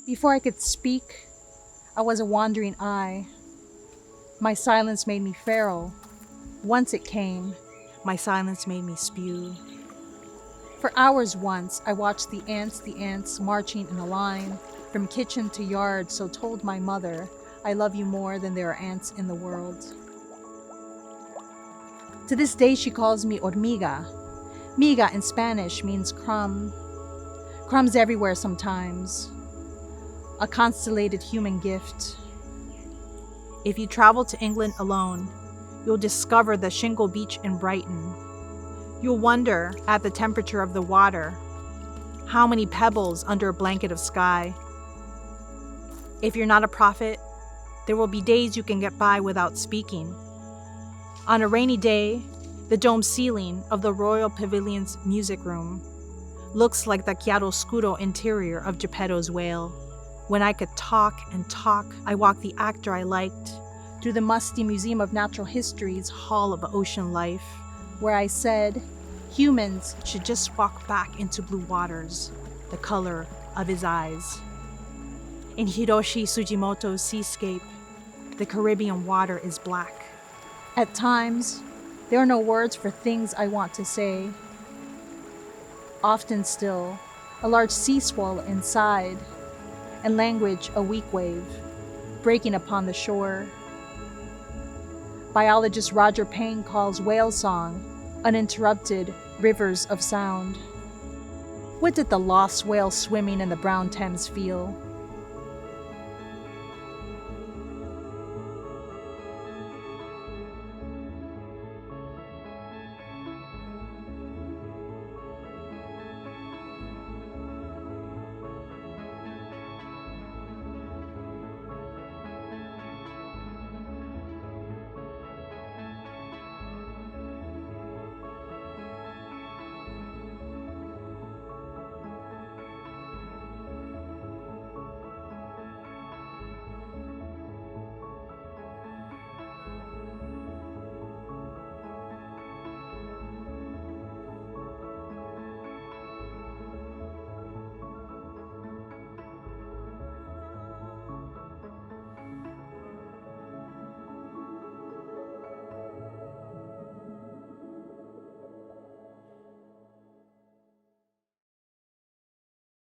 Before I could speak, I was a wandering eye. My silence made me feral. Once it came, my silence made me spew. For hours once, I watched the ants marching in a line, from kitchen to yard, so told my mother, I love you more than there are ants in the world. To this day, she calls me hormiga. Miga in Spanish means crumb. Crumbs everywhere sometimes. A constellated human gift. If you travel to England alone, you'll discover the shingle beach in Brighton. You'll wonder at the temperature of the water, how many pebbles under a blanket of sky. If you're not a prophet, there will be days you can get by without speaking. On a rainy day, the dome ceiling of the Royal Pavilion's music room looks like the chiaroscuro interior of Geppetto's whale. When I could talk and talk, I walked the actor I liked through the musty Museum of Natural History's Hall of Ocean Life, where I said, humans should just walk back into blue waters, the color of his eyes. In Hiroshi Sugimoto's seascape, the Caribbean water is black. At times, there are no words for things I want to say. Often still, a large sea swell inside, and language a weak wave, breaking upon the shore. Biologist Roger Payne calls whale song uninterrupted rivers of sound. What did the lost whale swimming in the brown Thames feel?